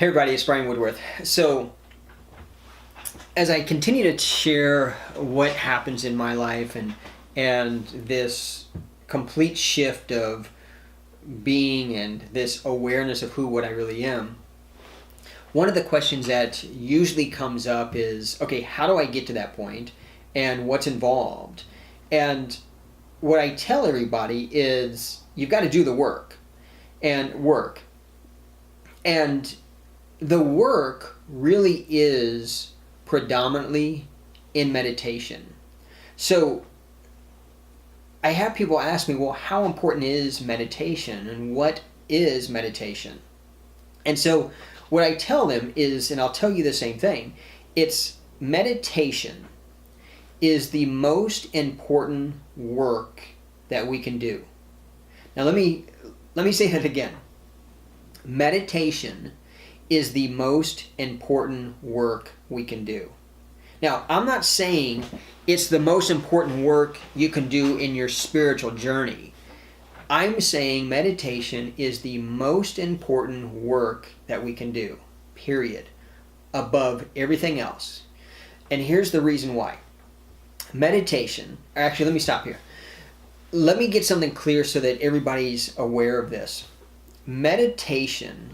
Hey everybody, it's Brian Woodworth. So, as I continue to share what happens in my life and this complete shift of being and this awareness of what I really am, one of the questions that usually comes up is, okay, how do I get to that point and what's involved? And what I tell everybody is you've got to do the work. And the work really is predominantly in meditation. So I have people ask me, well, how important is meditation and what is meditation? And so what I tell them is, and I'll tell you the same thing, it's meditation is the most important work that we can do. Now let me say that again. Meditation is the most important work we can do. Now, I'm not saying it's the most important work you can do in your spiritual journey. I'm saying meditation is the most important work that we can do, period, above everything else. And here's the reason why. Meditation, actually, let me stop here. Let me get something clear so that everybody's aware of this. Meditation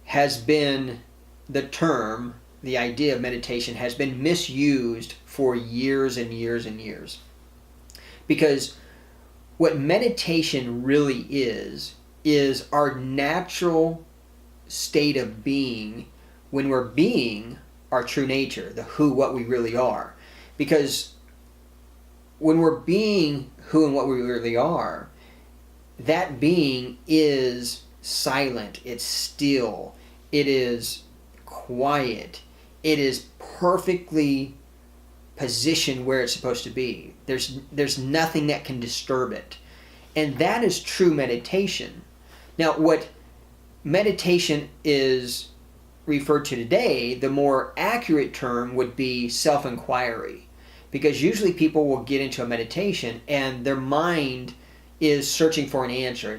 has been, the idea of meditation has been misused for years and years and years. Because what meditation really is our natural state of being when we're being our true nature, what we really are. Because when we're being who and what we really are, that being is silent, it's still, it is quiet, it is perfectly positioned where it's supposed to be. There's nothing that can disturb it. And that is true meditation. Now, what meditation is referred to today, the more accurate term would be self-inquiry. Because usually people will get into a meditation and their mind is searching for an answer.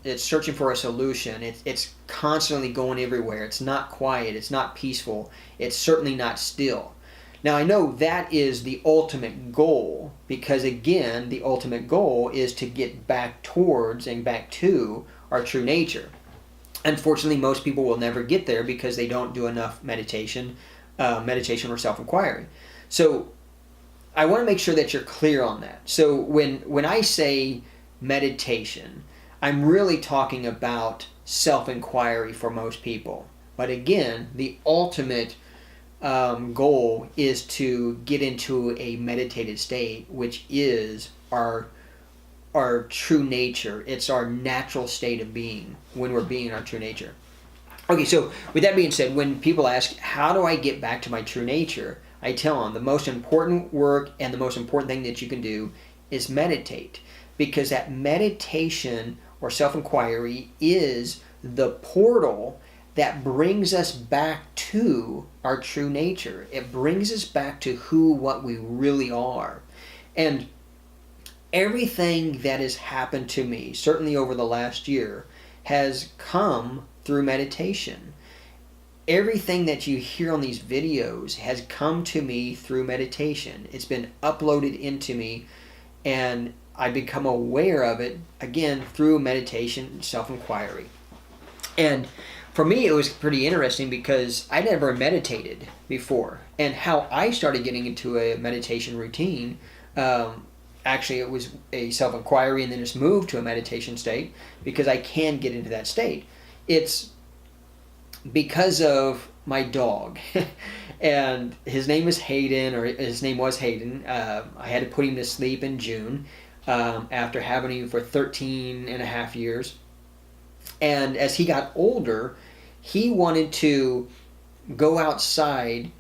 It's searching for a solution. It's constantly going everywhere. It's not quiet. It's not peaceful. It's certainly not still. Now, I know that is the ultimate goal because, again, the ultimate goal is to get back towards and back to our true nature. Unfortunately, most people will never get there because they don't do enough meditation or self-inquiry. So I want to make sure that you're clear on that. So when I say meditation, I'm really talking about self-inquiry for most people. But again, the ultimate goal is to get into a meditative state, which is our true nature. It's our natural state of being when we're being our true nature. Okay, so with that being said, when people ask, how do I get back to my true nature? I tell them the most important work and the most important thing that you can do is meditate. Because that meditation or self-inquiry is the portal that brings us back to our true nature. It brings us back to what we really are. And everything that has happened to me, certainly over the last year, has come through meditation. Everything that you hear on these videos has come to me through meditation. It's been uploaded into me, and I become aware of it, again, through meditation and self-inquiry. And for me, it was pretty interesting because I never meditated before. And how I started getting into a meditation routine, actually it was a self-inquiry and then it's moved to a meditation state because I can get into that state. It's because of my dog. And his name was Hayden. I had to put him to sleep in June. After having him for 13 and a half years. And as he got older, he wanted to go outside.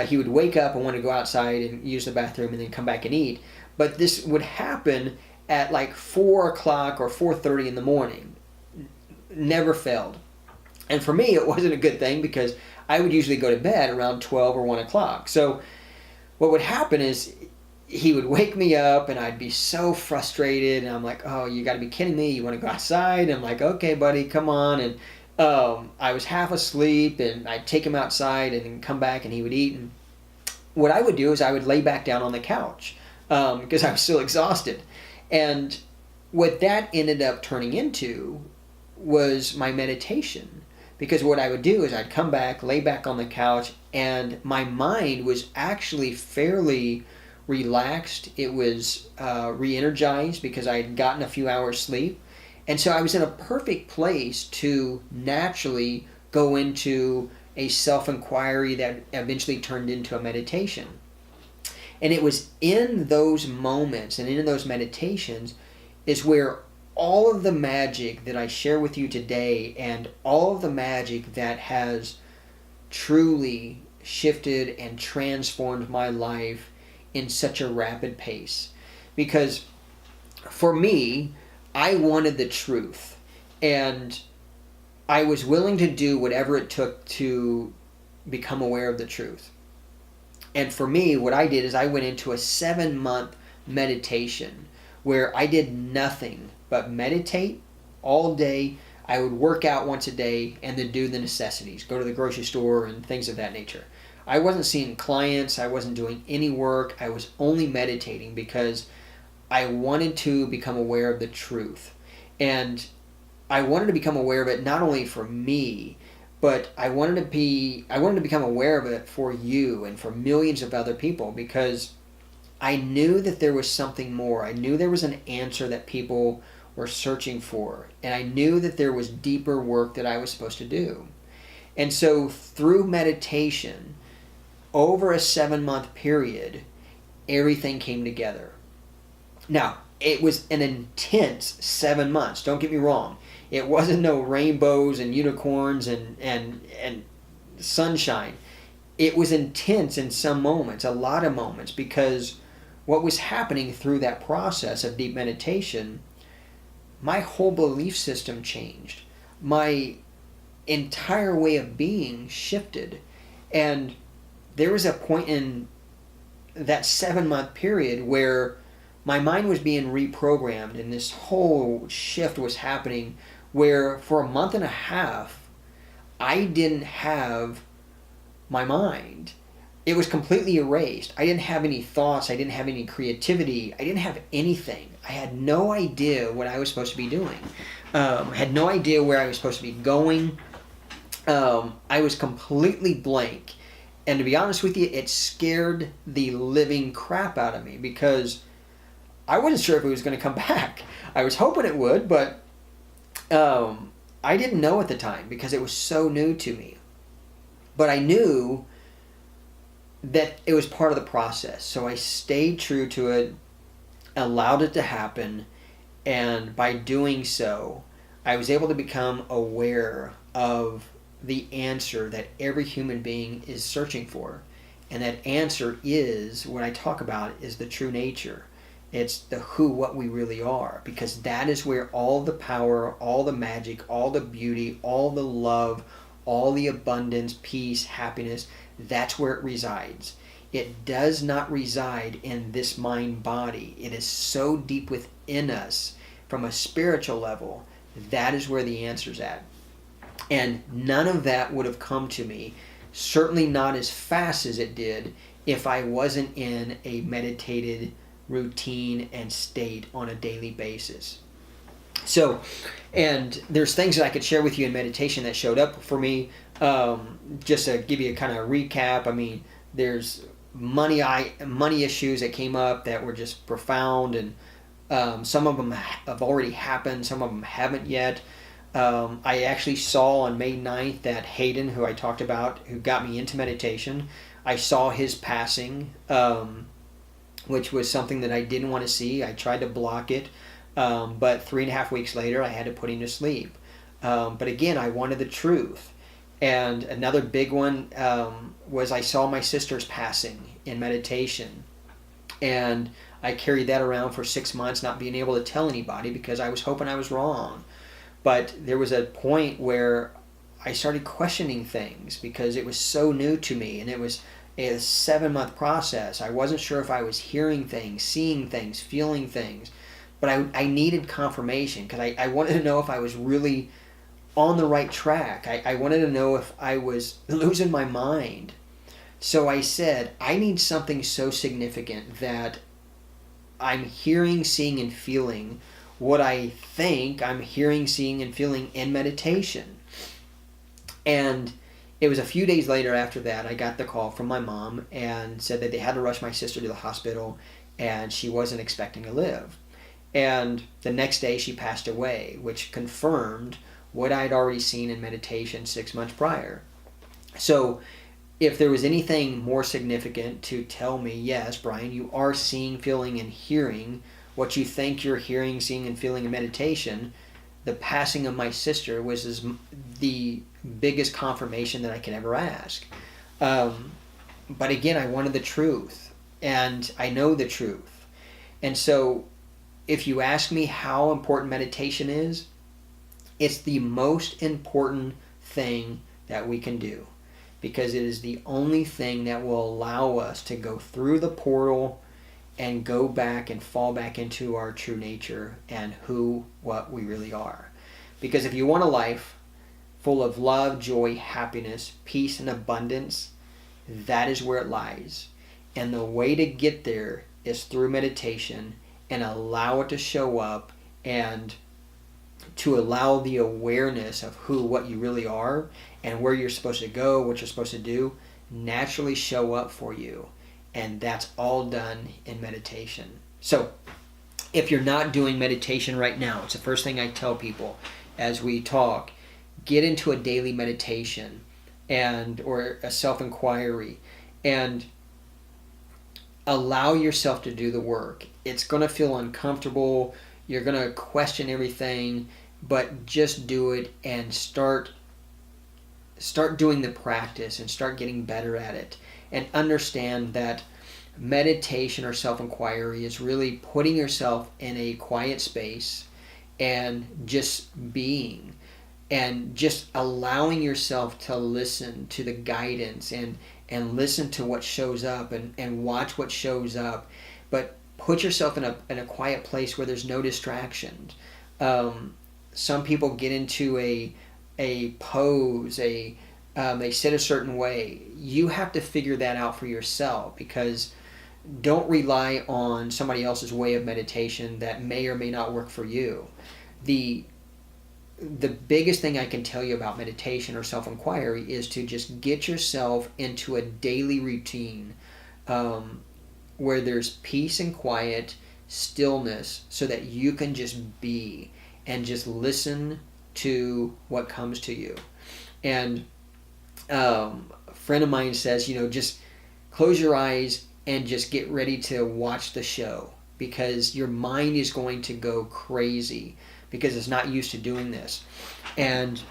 He would wake up and want to go outside and use the bathroom and then come back and eat. But this would happen at like 4 o'clock or 4:30 in the morning. Never failed. And for me, it wasn't a good thing because I would usually go to bed around 12 or 1 o'clock. So what would happen is he would wake me up and I'd be so frustrated and I'm like, oh, you got to be kidding me. You want to go outside? And I'm like, okay, buddy, come on. And I was half asleep, and I'd take him outside and then come back and he would eat. And what I would do is I would lay back down on the couch because I was still exhausted. And what that ended up turning into was my meditation. Because what I would do is I'd come back, lay back on the couch, and my mind was actually fairly relaxed. It was re-energized because I had gotten a few hours sleep. And so I was in a perfect place to naturally go into a self-inquiry that eventually turned into a meditation. And it was in those moments and in those meditations is where all of the magic that I share with you today and all of the magic that has truly shifted and transformed my life in such a rapid pace. Because for me, I wanted the truth, and I was willing to do whatever it took to become aware of the truth. And for me, what I did is I went into a 7-month meditation where I did nothing but meditate all day. I would work out once a day and then do the necessities, go to the grocery store and things of that nature. I wasn't seeing clients. I wasn't doing any work. I was only meditating because I wanted to become aware of the truth. And I wanted to become aware of it not only for me, but I wanted to become aware of it for you and for millions of other people, because I knew that there was something more. I knew there was an answer that people were searching for, and I knew that there was deeper work that I was supposed to do. And so through meditation, over a 7-month period, everything came together. Now, it was an intense 7 months. Don't get me wrong. It wasn't no rainbows and unicorns and sunshine. It was intense in some moments, a lot of moments, because what was happening through that process of deep meditation, my whole belief system changed. My entire way of being shifted. And there was a point in that 7-month period where my mind was being reprogrammed, and this whole shift was happening where for a month and a half, I didn't have my mind. It was completely erased. I didn't have any thoughts. I didn't have any creativity. I didn't have anything. I had no idea what I was supposed to be doing. I had no idea where I was supposed to be going. I was completely blank. And to be honest with you, it scared the living crap out of me because I wasn't sure if it was going to come back. I was hoping it would, but I didn't know at the time because it was so new to me. But I knew that it was part of the process. So I stayed true to it, allowed it to happen, and by doing so, I was able to become aware of the answer that every human being is searching for. And that answer is, what I talk about, is the true nature. It's the who, what we really are, because that is where all the power, all the magic, all the beauty, all the love, all the abundance, peace, happiness, that's where it resides. It does not reside in this mind body. It is so deep within us from a spiritual level. That is where the answer's at. And none of that would have come to me, certainly not as fast as it did, if I wasn't in a meditated routine and state on a daily basis. So, and there's things that I could share with you in meditation that showed up for me. Just to give you a kind of recap, I mean, there's money issues that came up that were just profound, and some of them have already happened, some of them haven't yet. I actually saw on May 9th that Hayden, who I talked about, who got me into meditation, I saw his passing, which was something that I didn't want to see. I tried to block it, but 3.5 weeks later, I had to put him to sleep. But again, I wanted the truth. And another big one was I saw my sister's passing in meditation. And I carried that around for 6 months, not being able to tell anybody because I was hoping I was wrong. But there was a point where I started questioning things because it was so new to me, and it was a 7-month process. I wasn't sure if I was hearing things, seeing things, feeling things, but I needed confirmation because I wanted to know if I was really on the right track. I wanted to know if I was losing my mind. So I said, I need something so significant that I'm hearing, seeing, and feeling what I think I'm hearing, seeing, and feeling in meditation. And it was a few days later after that, I got the call from my mom and said that they had to rush my sister to the hospital and she wasn't expecting to live. And the next day she passed away, which confirmed what I'd already seen in meditation 6 months prior. So if there was anything more significant to tell me, yes, Brian, you are seeing, feeling, and hearing what you think you're hearing, seeing, and feeling in meditation, the passing of my sister was the biggest confirmation that I could ever ask. But again, I wanted the truth, and I know the truth. And so if you ask me how important meditation is, it's the most important thing that we can do, because it is the only thing that will allow us to go through the portal and go back and fall back into our true nature and what we really are. Because if you want a life full of love, joy, happiness, peace, and abundance, that is where it lies. And the way to get there is through meditation, and allow it to show up, and to allow the awareness of what you really are and where you're supposed to go, what you're supposed to do, naturally show up for you. And that's all done in meditation. So if you're not doing meditation right now, it's the first thing I tell people as we talk. Get into a daily meditation or a self-inquiry and allow yourself to do the work. It's going to feel uncomfortable. You're going to question everything, but just do it and start doing the practice and start getting better at it. And understand that meditation or self-inquiry is really putting yourself in a quiet space and just being, and just allowing yourself to listen to the guidance and listen to what shows up and watch what shows up. But put yourself in a quiet place where there's no distractions. Some people get into a pose, they sit a certain way. You have to figure that out for yourself, because don't rely on somebody else's way of meditation that may or may not work for you. The biggest thing I can tell you about meditation or self-inquiry is to just get yourself into a daily routine where there's peace and quiet, stillness, so that you can just be and just listen to what comes to you. And a friend of mine says, just close your eyes and just get ready to watch the show, because your mind is going to go crazy because it's not used to doing this. And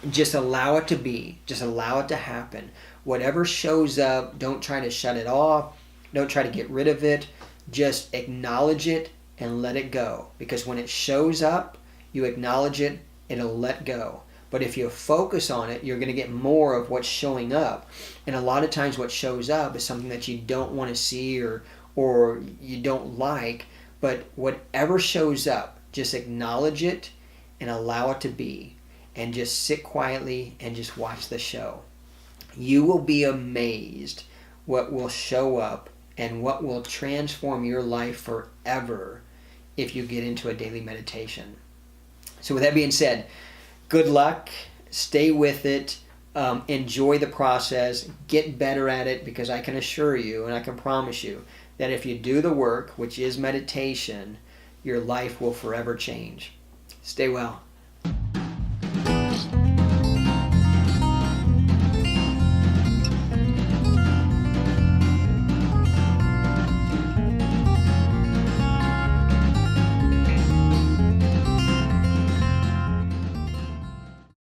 just allow it to be. Just allow it to happen. Whatever shows up, don't try to shut it off. Don't try to get rid of it. Just acknowledge it and let it go. Because when it shows up, you acknowledge it, it'll let go. But if you focus on it, you're going to get more of what's showing up. And a lot of times what shows up is something that you don't want to see or you don't like. But whatever shows up, just acknowledge it and allow it to be. And just sit quietly and just watch the show. You will be amazed what will show up and what will transform your life forever if you get into a daily meditation. So with that being said, good luck, stay with it, enjoy the process, get better at it, because I can assure you and I can promise you that if you do the work, which is meditation, your life will forever change. Stay well.